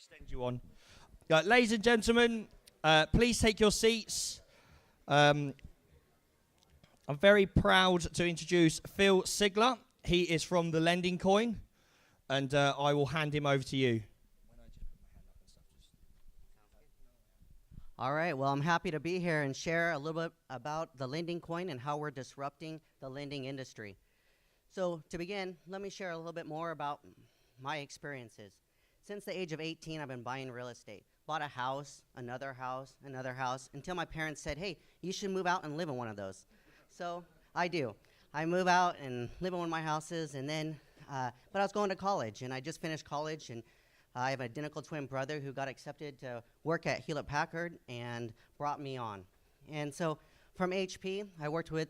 Extend you on. Ladies and gentlemen, please take your seats. I'm very proud to introduce Phil Sigler. He is from the Lending Coin, and I will hand him over to you. All right, well, I'm happy to be here and share a little bit about the lending coin and how we're disrupting the lending industry. So to begin, let me share a little bit more about my experiences. Since the age of 18, I've been buying real estate. Bought a house, another house, until my parents said, hey, you should move out and live in one of those. So I do. I move out and live in one of my houses, and then, but I was going to college, and I just finished college, and I have an identical twin brother who got accepted to work at Hewlett-Packard and brought me on. And so from HP, I worked with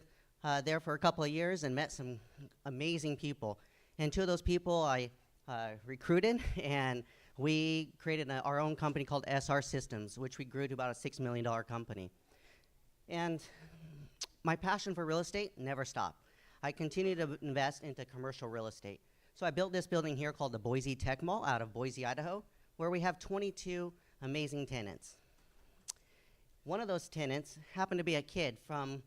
there for a couple of years and met some amazing people. And two of those people I recruited, and we created our own company called SR Systems, which we grew to about a $6 million company. And my passion for real estate never stopped. I continued to invest into commercial real estate. So I built this building here called the Boise Tech Mall out of Boise, Idaho, where we have 22 amazing tenants. One of those tenants happened to be a kid from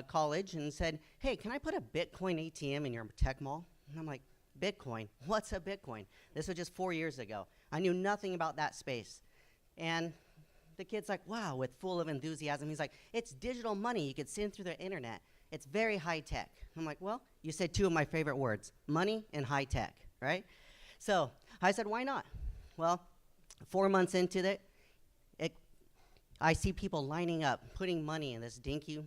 college and said, hey, can I put a Bitcoin ATM in your tech mall? And I'm like, Bitcoin? What's a Bitcoin? This was just 4 years ago. I knew nothing about that space. And the kid's like, wow, with full of enthusiasm. He's like, it's digital money. You could send through the internet. It's very high tech. I'm like, well, you said two of my favorite words, money and high tech, right? So I said, why not? Well, 4 months into it, I see people lining up, putting money in this dinky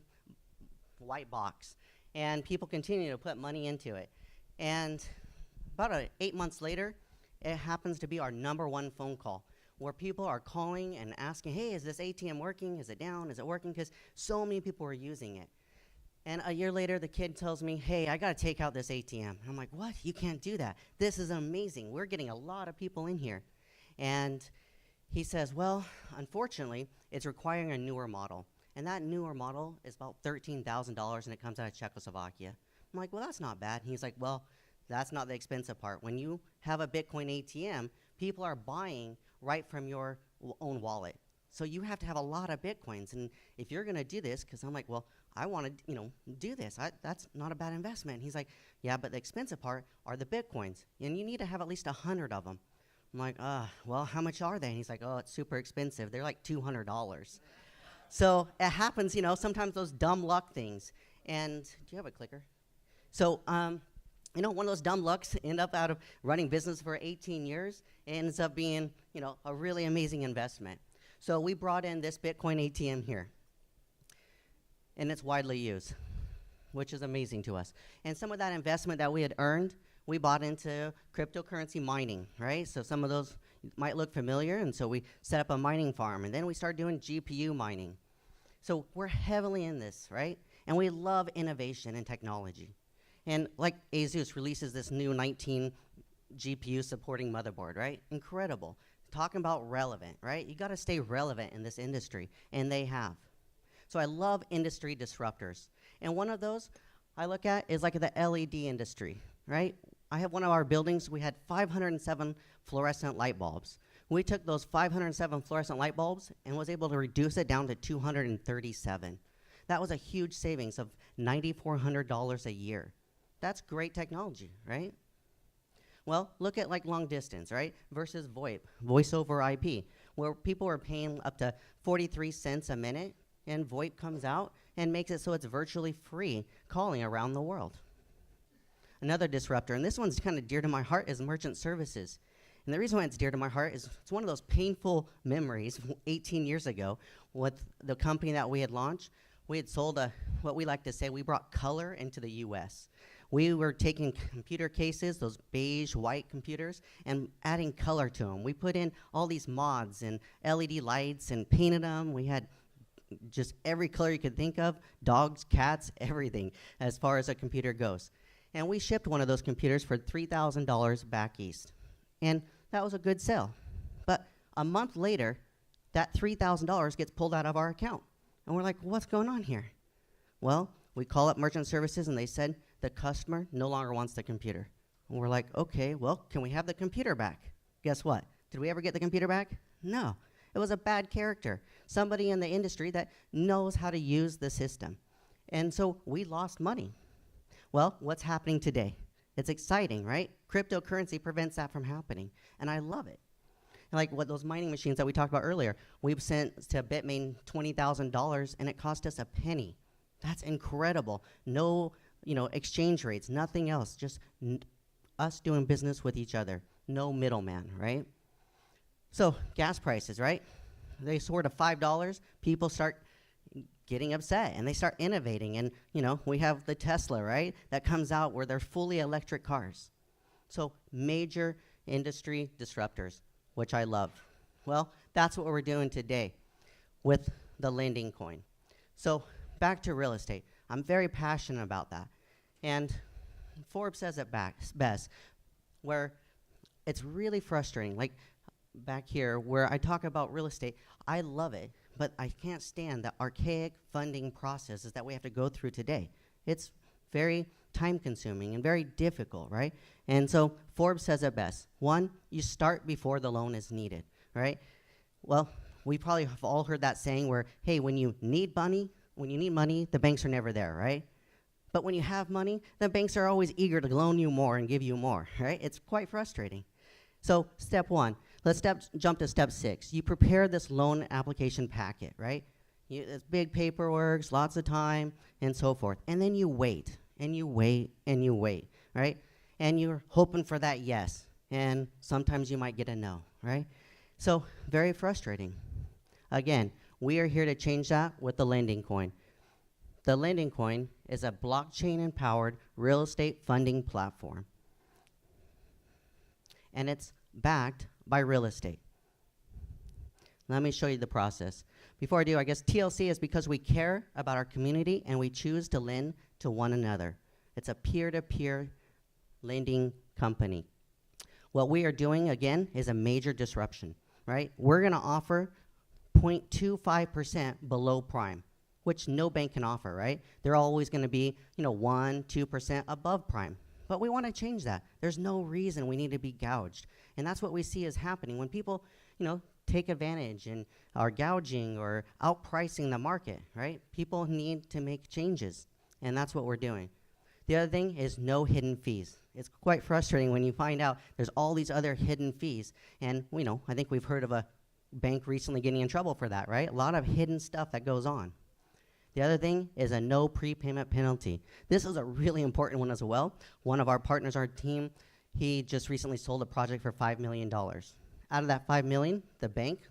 white box, and people continue to put money into it. And about 8 months later, it happens to be our #1 phone call, where people are calling and asking, hey, is this ATM working? Is it down? Is it working? Because so many people are using it. And a year later, the kid tells me, hey, I got to take out this ATM. And I'm like, what? You can't do that. This is amazing. We're getting a lot of people in here. And he says, well, unfortunately, it's requiring a newer model. And that newer model is about $13,000, and it comes out of Czechoslovakia. I'm like, well, that's not bad. And he's like, well, that's not the expensive part. When you have a Bitcoin ATM, people are buying right from your own wallet. So you have to have a lot of Bitcoins. And if you're going to do this, because I'm like, well, I want to, do this. That's not a bad investment. And he's like, yeah, but the expensive part are the Bitcoins. And you need to have at least 100 of them. I'm like, well, how much are they? And he's like, oh, it's super expensive. They're like $200. So it happens, sometimes those dumb luck things. And do you have a clicker? So, one of those dumb lucks end up out of running business for 18 years. It ends up being, a really amazing investment. So we brought in this Bitcoin ATM here. And it's widely used, which is amazing to us. And some of that investment that we had earned, we bought into cryptocurrency mining, right? So some of those might look familiar, and so we set up a mining farm, and then we started doing GPU mining. So we're heavily in this, right? And we love innovation and technology. And like ASUS releases this new 19 GPU supporting motherboard, right? Incredible. Talking about relevant, right? You gotta stay relevant in this industry, and they have. So I love industry disruptors. And one of those I look at is like the LED industry, right? I have one of our buildings, we had 507 fluorescent light bulbs. We took those 507 fluorescent light bulbs and was able to reduce it down to 237. That was a huge savings of $9,400 a year. That's great technology, right? Well, look at like long distance, right? Versus VoIP, voice over IP, where people are paying up to 43 cents a minute, and VoIP comes out and makes it so it's virtually free calling around the world. Another disruptor, and this one's kind of dear to my heart, is merchant services. And the reason why it's dear to my heart is it's one of those painful memories 18 years ago with the company that we had launched. We had sold what we like to say, we brought color into the US. We were taking computer cases, those beige white computers, and adding color to them. We put in all these mods and LED lights and painted them. We had just every color you could think of, dogs, cats, everything, as far as a computer goes. And we shipped one of those computers for $3,000 back east. And that was a good sale. But a month later, that $3,000 gets pulled out of our account. And we're like, what's going on here? Well, we call up merchant services, and they said the customer no longer wants the computer. And we're like, okay, well, can we have the computer back? Guess what? Did we ever get the computer back? No. It was a bad character, somebody in the industry that knows how to use the system. And so we lost money. Well, what's happening today? It's exciting, right? Cryptocurrency prevents that from happening, and I love it. Like what those mining machines that we talked about earlier, we've sent to Bitmain $20,000, and it cost us a penny. That's incredible. No, exchange rates, nothing else, just us doing business with each other. No middleman, right? So gas prices, right? They soar to $5. People start getting upset, and they start innovating. And, we have the Tesla, right, that comes out where they're fully electric cars. So major industry disruptors, which I love. Well, that's what we're doing today with the lending coin. So back to real estate. I'm very passionate about that. And Forbes says it best, where it's really frustrating. Like back here, where I talk about real estate, I love it, but I can't stand the archaic funding processes that we have to go through today. It's very time-consuming and very difficult, right? And so Forbes says it best. One, you start before the loan is needed, right? Well, we probably have all heard that saying where, hey, when you need money, the banks are never there, right? But when you have money, the banks are always eager to loan you more and give you more, right? It's quite frustrating. So step one, let's jump to step 6. You prepare this loan application packet, right? It's big paperwork, lots of time, and so forth. And then you wait, and you wait, and you wait, right? And you're hoping for that yes. And sometimes you might get a no, right? So very frustrating. Again, we are here to change that with the lending coin. The lending coin is a blockchain-empowered real estate funding platform. And it's backed by real estate. Let me show you the process. Before I do, I guess TLC is because we care about our community and we choose to lend to one another. It's a peer-to-peer lending company. What we are doing, again, is a major disruption, right? We're going to offer 0.25% below prime, which no bank can offer, right? They're always going to be, 1, 2% above prime. But we want to change that. There's no reason we need to be gouged. And that's what we see is happening. When people, take advantage and are gouging or outpricing the market, right? People need to make changes, and that's what we're doing. The other thing is no hidden fees. It's quite frustrating when you find out there's all these other hidden fees. And, I think we've heard of a bank recently getting in trouble for that, right? A lot of hidden stuff that goes on. The other thing is a no prepayment penalty. This is a really important one as well. One of our partners, our team, he just recently sold a project for $5 million. Out of that $5 million, the bank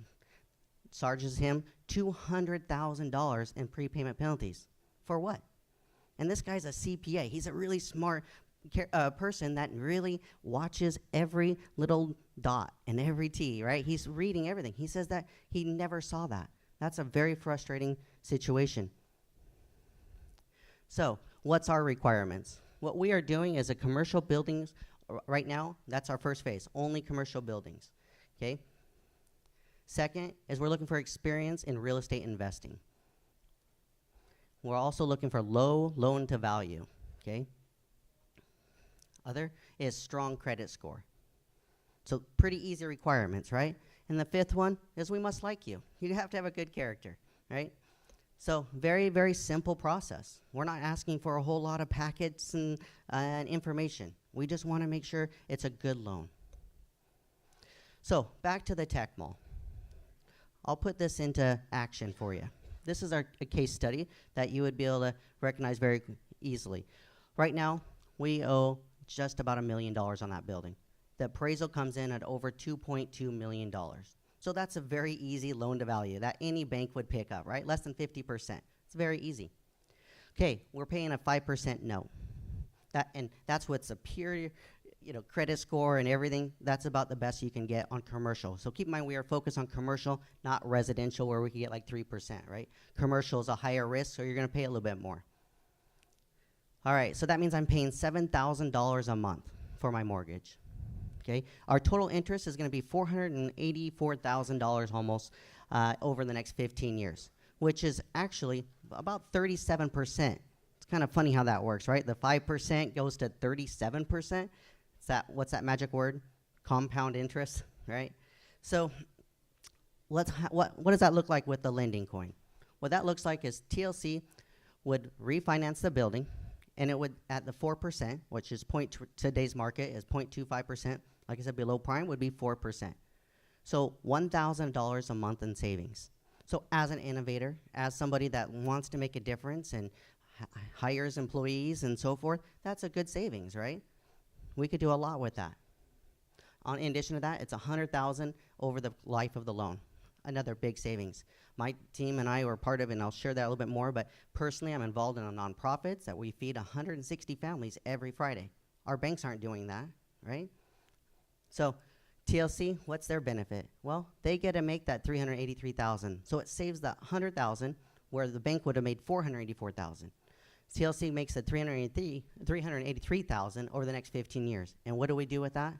charges him $200,000 in prepayment penalties. For what? And this guy's a CPA. He's a really smart person that really watches every little dot and every T, right? He's reading everything. He says that he never saw that. That's a very frustrating situation. So, what's our requirements? What we are doing is a commercial buildings, right now, that's our first phase, only commercial buildings, okay? Second is we're looking for experience in real estate investing. We're also looking for low loan to value, okay? Other is strong credit score. So pretty easy requirements, right? And the fifth one is we must like you. You have to have a good character, right? So very, very simple process. We're not asking for a whole lot of packets and information. We just want to make sure it's a good loan. So back to the tech mall. I'll put this into action for you. This is a case study that you would be able to recognize very easily. Right now, we owe just about $1 million on that building. The appraisal comes in at over $2.2 million. So that's a very easy loan to value that any bank would pick up, right? Less than 50%. It's very easy. Okay, we're paying a 5% note. That's what's a pure, credit score and everything. That's about the best you can get on commercial. So keep in mind we are focused on commercial, not residential, where we can get like 3%, right? Commercial is a higher risk, so you're going to pay a little bit more. All right, so that means I'm paying $7,000 a month for my mortgage. Okay, our total interest is going to be $484,000 almost over the next 15 years, which is actually about 37%. It's kind of funny how that works, right? The 5% goes to 37%. What's that magic word? Compound interest, right? So what does that look like with the lending coin? What that looks like is TLC would refinance the building, and it would, at the 4%, which is today's market is 0.25%. Like I said, below prime would be 4%. So $1,000 a month in savings. So as an innovator, as somebody that wants to make a difference and hires employees and so forth, that's a good savings, right? We could do a lot with that. In addition to that, it's $100,000 over the life of the loan. Another big savings. My team and I were part of it, and I'll share that a little bit more, but personally I'm involved in a nonprofit that we feed 160 families every Friday. Our banks aren't doing that, right? So TLC, what's their benefit? Well, they get to make that $383,000. So it saves that $100,000 where the bank would have made $484,000. TLC makes it $383,000 over the next 15 years. And what do we do with that?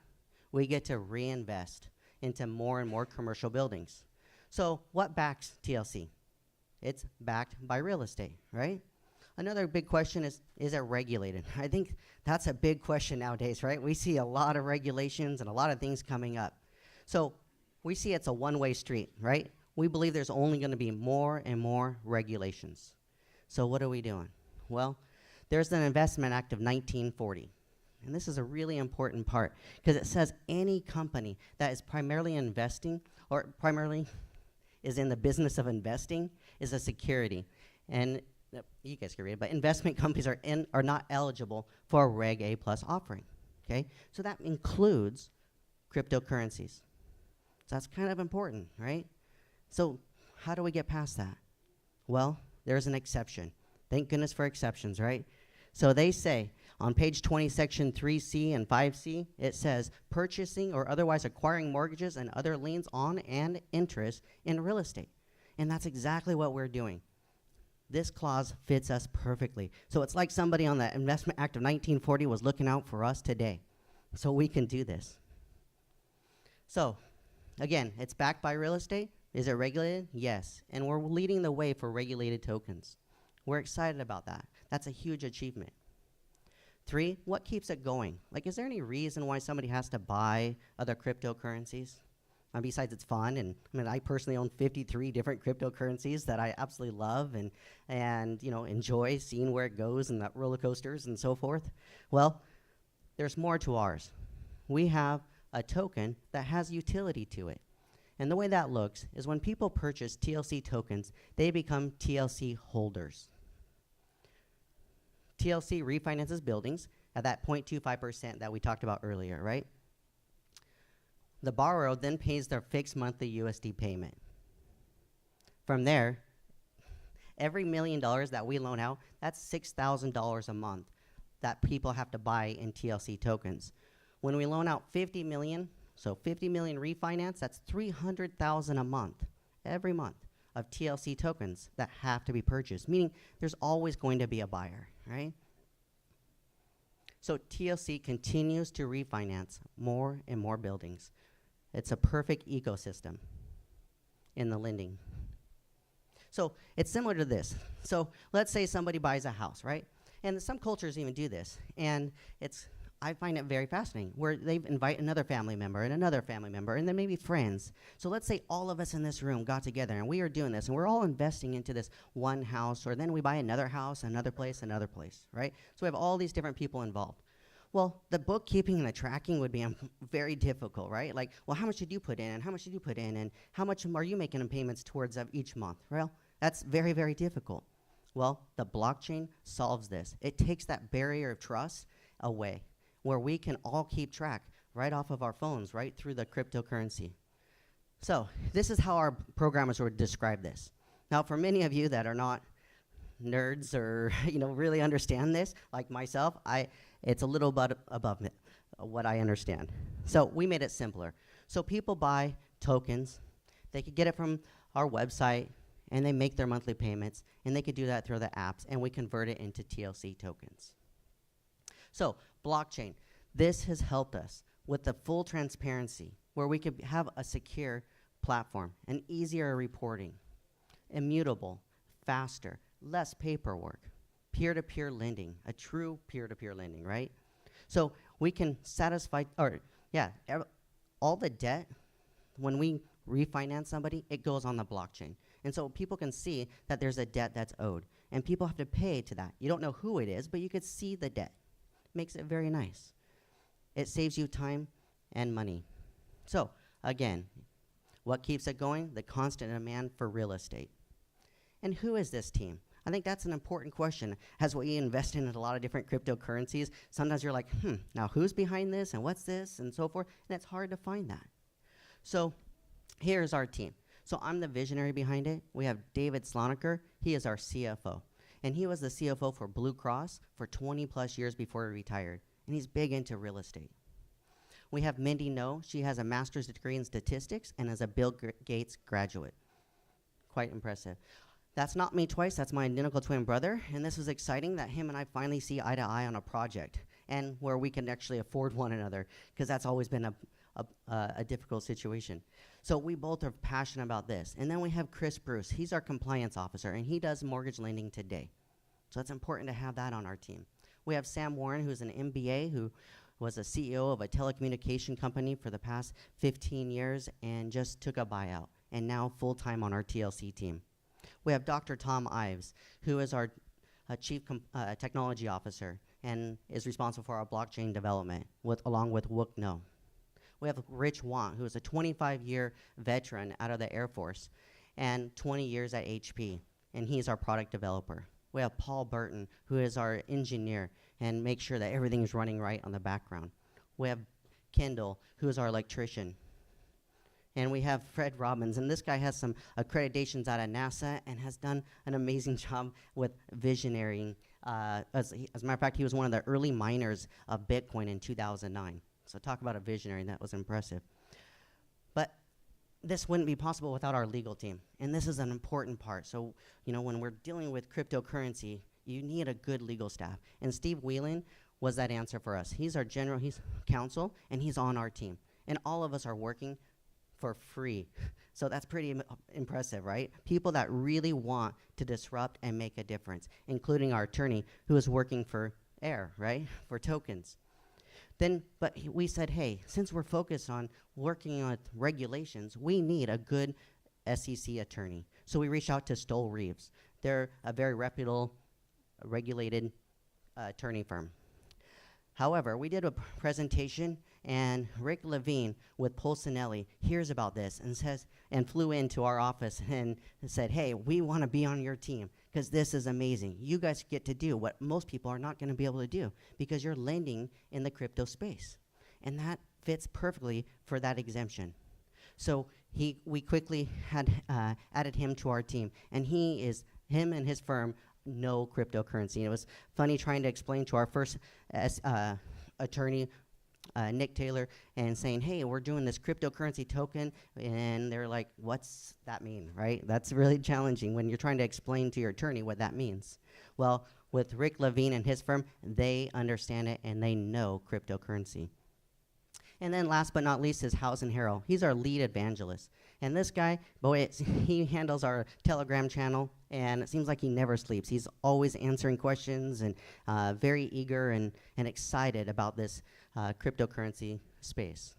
We get to reinvest into more and more commercial buildings. So what backs TLC? It's backed by real estate, right? Another big question is it regulated? I think that's a big question nowadays, right? We see a lot of regulations and a lot of things coming up. So we see it's a one-way street, right? We believe there's only going to be more and more regulations. So what are we doing? Well, there's an Investment Act of 1940. And this is a really important part because it says any company that is primarily investing or primarily is in the business of investing is a security. And you guys can read it, but investment companies are not eligible for a Reg A+ offering, okay? So that includes cryptocurrencies. So that's kind of important, right? So how do we get past that? Well, there's an exception. Thank goodness for exceptions, right? So they say on page 20, section 3C and 5C, it says purchasing or otherwise acquiring mortgages and other liens on and interest in real estate. And that's exactly what we're doing. This clause fits us perfectly. So it's like somebody on the Investment Act of 1940 was looking out for us today. So we can do this. So, again, it's backed by real estate. Is it regulated? Yes. And we're leading the way for regulated tokens. We're excited about that. That's a huge achievement. 3, what keeps it going? Like, is there any reason why somebody has to buy other cryptocurrencies? Besides it's fun, and I mean, I personally own 53 different cryptocurrencies that I absolutely love and you know, enjoy seeing where it goes and that roller coasters and so forth. Well, there's more to ours. We have a token that has utility to it. And the way that looks is when people purchase TLC tokens, they become TLC holders. TLC refinances buildings at that 0.25% that we talked about earlier, right? The borrower then pays their fixed monthly USD payment. From there, every $1 million that we loan out, that's $6,000 a month that people have to buy in TLC tokens. When we loan out 50 million, so 50 million refinance, that's 300,000 a month, every month, of TLC tokens that have to be purchased, meaning there's always going to be a buyer, right? So TLC continues to refinance more and more buildings. It's a perfect ecosystem in the lending. So it's similar to this. So let's say somebody buys a house, right? And some cultures even do this. And I find it very fascinating, where they invite another family member and another family member and then maybe friends. So let's say all of us in this room got together and we are doing this and we're all investing into this one house, or then we buy another house, another place, right? So we have all these different people involved. Well, the bookkeeping and the tracking would be very difficult, right? Like, well, how much did you put in, and how much did you put in, and how much are you making in payments towards each month? Well, that's very, very difficult. Well, the blockchain solves this. It takes that barrier of trust away, where we can all keep track right off of our phones, right through the cryptocurrency. So this is how our programmers would describe this. Now, for many of you that are not nerds or really understand this, like myself, it's a little bit above what I understand. So we made it simpler. So people buy tokens. They could get it from our website, and they make their monthly payments, and they could do that through the apps, and we convert it into TLC tokens. So blockchain, this has helped us with the full transparency, where we could have a secure platform, an easier reporting, immutable, faster, less paperwork, peer-to-peer lending, a true peer-to-peer lending, right? So we can satisfy, all the debt when we refinance somebody, it goes on the blockchain. And so people can see that there's a debt that's owed. And people have to pay to that. You don't know who it is, but you could see the debt. Makes it very nice. It saves you time and money. So, again, what keeps it going? The constant demand for real estate. And who is this team? I think that's an important question. As we invest in a lot of different cryptocurrencies, sometimes you're like, now who's behind this and what's this and so forth? And it's hard to find that. So here's our team. So I'm the visionary behind it. We have David Slonaker. He is our CFO. And he was the CFO for Blue Cross for 20 plus years before he retired. And he's big into real estate. We have Mindy No. She has a master's degree in statistics and is a Bill Gates graduate. Quite impressive. That's not me twice. That's my identical twin brother. And this was exciting that him and I finally see eye to eye on a project and where we can actually afford one another, because that's always been a difficult situation. So we both are passionate about this. And then we have Chris Bruce. He's our compliance officer, and he does mortgage lending today. So it's important to have that on our team. We have Sam Warren, who's an MBA, who was a CEO of a telecommunication company for the past 15 years and just took a buyout, and now full-time on our TLC team. We have Dr. Tom Ives, who is our chief technology officer and is responsible for our blockchain development, along with Wook No. We have Rich Want, who is a 25-year veteran out of the Air Force and 20 years at HP, and he's our product developer. We have Paul Burton, who is our engineer and makes sure that everything is running right on the background. We have Kendall, who is our electrician. And we have Fred Robbins, and this guy has some accreditations out of NASA and has done an amazing job with visionarying. As a matter of fact, he was one of the early miners of Bitcoin in 2009. So talk about a visionary, and that was impressive. But this wouldn't be possible without our legal team, and this is an important part. So, when we're dealing with cryptocurrency, you need a good legal staff. And Steve Whelan was that answer for us. He's our he's counsel, and he's on our team. And all of us are working for free. So that's pretty impressive, right? People that really want to disrupt and make a difference, including our attorney, who is working for AIR, right? For tokens. But we said, hey, since we're focused on working on regulations, we need a good SEC attorney. So we reached out to Stoll Reeves. They're a very reputable, regulated attorney firm. However, we did a presentation, and Rick Levine with Pulcinelli hears about this and flew into our office and said, hey, we want to be on your team because this is amazing. You guys get to do what most people are not going to be able to do because you're lending in the crypto space. And that fits perfectly for that exemption. So we quickly had added him to our team, and him and his firm know cryptocurrency. And it was funny trying to explain to our first attorney, Nick Taylor, and saying, hey, we're doing this cryptocurrency token, and they're like, what's that mean, right? That's really challenging when you're trying to explain to your attorney what that means. Well, with Rick Levine and his firm, they understand it, and they know cryptocurrency. And then last but not least is Housen Harrell. He's our lead evangelist. And this guy, boy, he handles our Telegram channel, and it seems like he never sleeps. He's always answering questions and very eager and excited about this cryptocurrency space.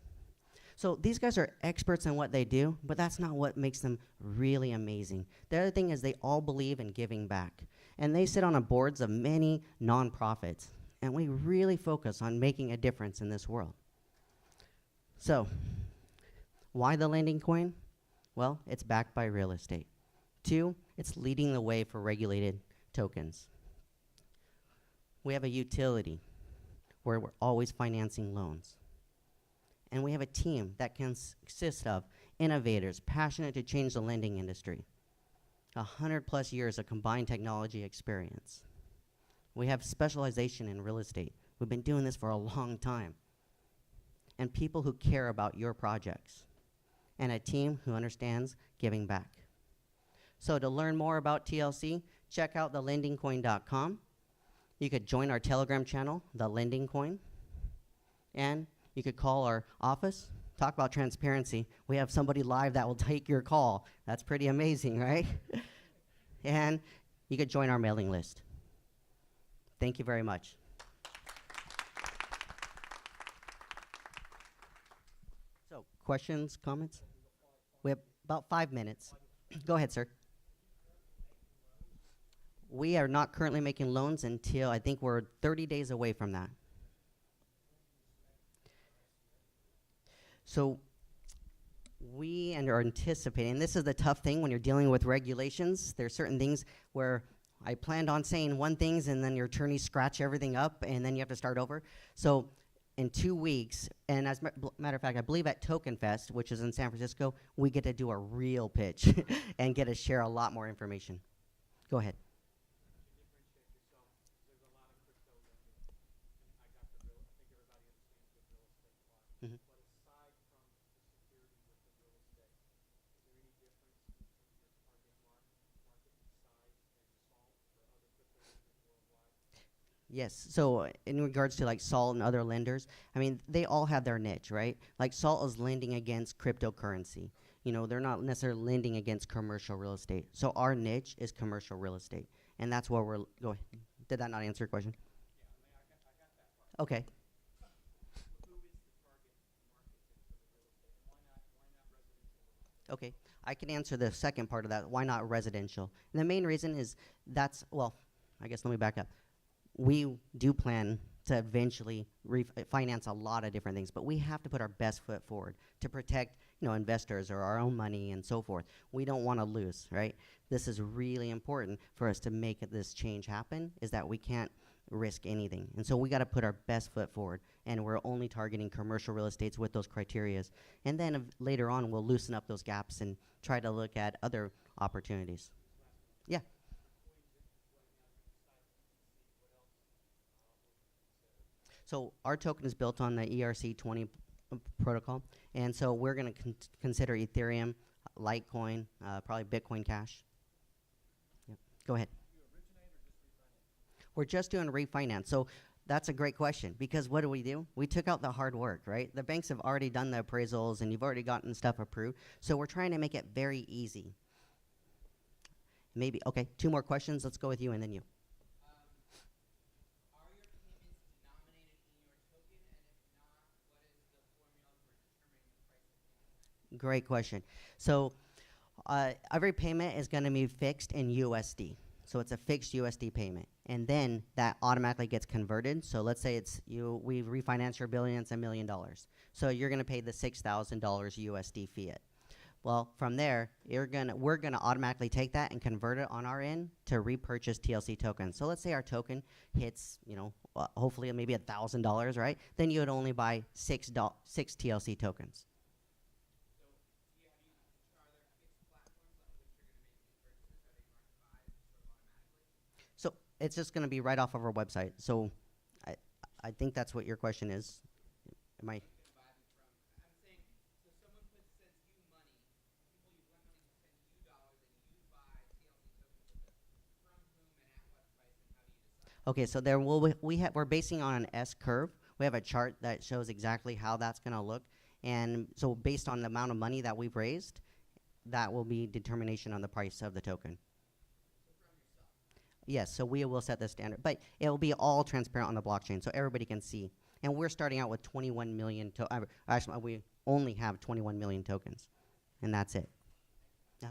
So these guys are experts in what they do, but that's not what makes them really amazing. The other thing is they all believe in giving back. And they sit on the boards of many nonprofits, and we really focus on making a difference in this world. So, why the lending coin? Well, it's backed by real estate. 2, it's leading the way for regulated tokens. We have a utility where we're always financing loans. And we have a team that consists of innovators passionate to change the lending industry. 100 plus years of combined technology experience. We have specialization in real estate. We've been doing this for a long time. And people who care about your projects, and a team who understands giving back. So to learn more about TLC, check out thelendingcoin.com. You could join our Telegram channel, The Lending Coin, and you could call our office. Talk about transparency. We have somebody live that will take your call. That's pretty amazing, right? And you could join our mailing list. Thank you very much. So, questions, comments? We have about 5 minutes. Go ahead, sir. We are not currently making loans until I think we're 30 days away from that. So we are anticipating, this is the tough thing when you're dealing with regulations. There's certain things where I planned on saying one things and then your attorneys scratch everything up and then you have to start over. So in 2 weeks, and as a matter of fact, I believe at Token Fest, which is in San Francisco, we get to do a real pitch and get to share a lot more information. Go ahead. Mhm. Yes. So in regards to like Salt and other lenders, I mean, they all have their niche, right? Like Salt is lending against cryptocurrency. You know, they're not necessarily lending against commercial real estate. So our niche is commercial real estate, and that's where we're going. Did that not answer your question? Okay. Okay. I can answer the second part of that. Why not residential? And the main reason is well, I guess let me back up. We do plan to eventually finance a lot of different things, but we have to put our best foot forward to protect, investors or our own money and so forth. We don't want to lose, right? This is really important for us to make this change happen, is that we can't risk anything. And so we got to put our best foot forward, and we're only targeting commercial real estates with those criterias. And then later on, we'll loosen up those gaps and try to look at other opportunities. Yeah. So our token is built on the ERC20 protocol, and so we're going to consider Ethereum, Litecoin, probably Bitcoin Cash. Yep. Go ahead. We're just doing refinance. So that's a great question, because what do? We took out the hard work, right? The banks have already done the appraisals, and you've already gotten stuff approved. So we're trying to make it very easy. Maybe, okay, 2 more questions. Let's go with you and then you. Great question. So every payment is going to be fixed in USD. So it's a fixed USD payment. And then that automatically gets converted. So let's say we refinance your billion, it's $1 million. So you're going to pay the $6,000 USD fiat. Well, from there, we're gonna automatically take that and convert it on our end to repurchase TLC tokens. So let's say our token hits, hopefully maybe $1,000, right? Then you would only buy six TLC tokens. So it's just going to be right off of our website. So I, I think that's what your question is. Am I? Okay, so there we're basing on an S curve. We have a chart that shows exactly how that's going to look, and so based on the amount of money that we've raised, that will be determination on the price of the token. Yes, so we will set the standard, but it will be all transparent on the blockchain, so everybody can see. And we're starting out with 21 million. Actually, we only have 21 million tokens, and that's it. Yeah.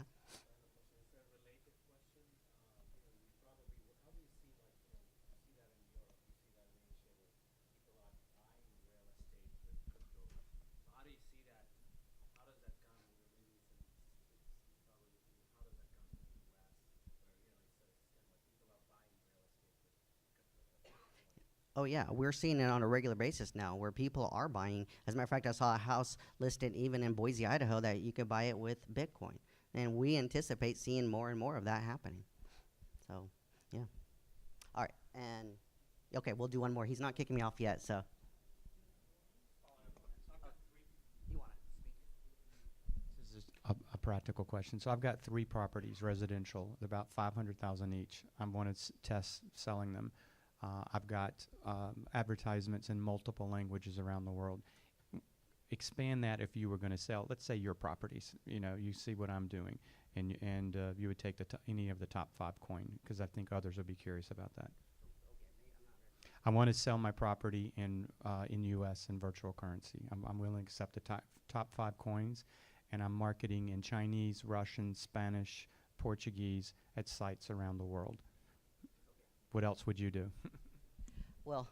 Oh yeah, we're seeing it on a regular basis now, where people are buying. As a matter of fact, I saw a house listed even in Boise, Idaho, that you could buy it with Bitcoin, and we anticipate seeing more and more of that happening. So, yeah. All right, and okay, we'll do one more. He's not kicking me off yet, so. You want to This is a practical question. So I've got 3 properties, residential, about 500,000 each. I'm going to test selling them. I've got advertisements in multiple languages around the world. Expand that if you were going to sell, let's say your properties. You see what I'm doing, and you would take any of the top 5 coin, because I think others would be curious about that. I want to sell my property in U.S. in virtual currency. I'm willing to accept the top 5 coins, and I'm marketing in Chinese, Russian, Spanish, Portuguese at sites around the world. What else would you do? Well,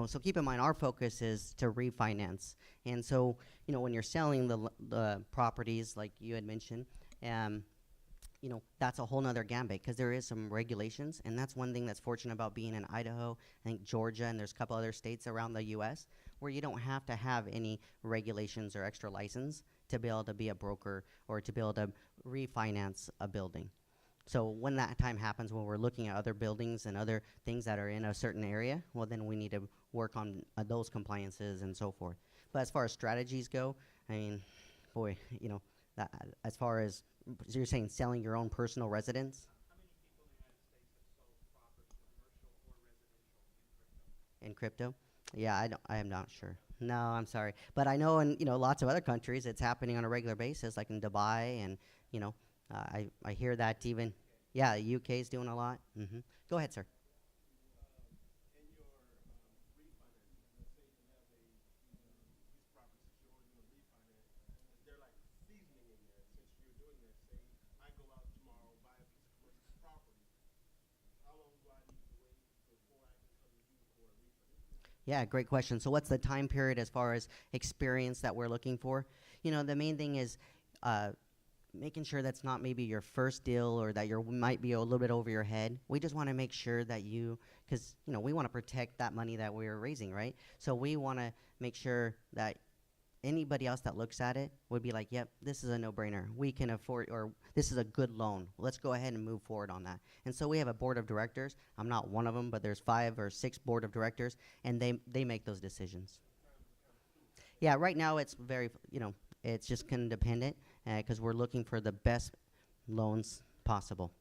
so keep in mind our focus is to refinance, and so when you're selling the properties like you had mentioned, that's a whole nother gambit because there is some regulations, and that's one thing that's fortunate about being in Idaho, I think Georgia, and there's a couple other states around the U.S. where you don't have to have any regulations or extra license to be able to be a broker or to be able to refinance a building. So when that time happens, when we're looking at other buildings and other things that are in a certain area, well, then we need to work on those compliances and so forth. But as far as strategies go, I mean, boy, that as far as so you're saying selling your own personal residence? In crypto? Yeah, I am not sure. No, I'm sorry. But I know in lots of other countries it's happening on a regular basis, like in Dubai, and I hear that even. Yeah, the UK is doing a lot. Go ahead, sir. Yeah, great question. So what's the time period as far as experience that we're looking for? The main thing is making sure that's not maybe your first deal or that you might be a little bit over your head. We just want to make sure that because we want to protect that money that we're raising, right? So we want to make sure that anybody else that looks at it would be like, yep, this is a no-brainer. We can afford, or this is a good loan. Let's go ahead and move forward on that. And so we have a board of directors. I'm not one of them, but there's 5 or 6 board of directors, and they make those decisions. Yeah, right now it's very, it's just kind of dependent because we're looking for the best loans possible.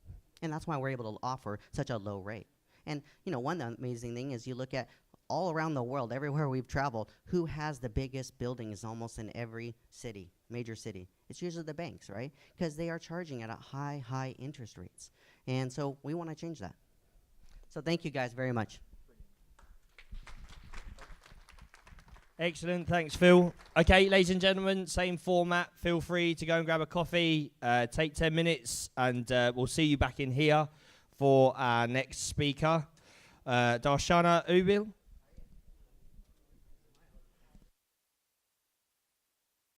And that's why we're able to offer such a low rate. And, one amazing thing is you look at all around the world, everywhere we've traveled, who has the biggest buildings almost in every city, major city? It's usually the banks, right? Because they are charging at a high interest rates. And so we want to change that. So thank you guys very much. Excellent. Thanks, Phil. Okay, ladies and gentlemen, same format. Feel free to go and grab a coffee, take 10 minutes, and we'll see you back in here for our next speaker, Darshana Ubil.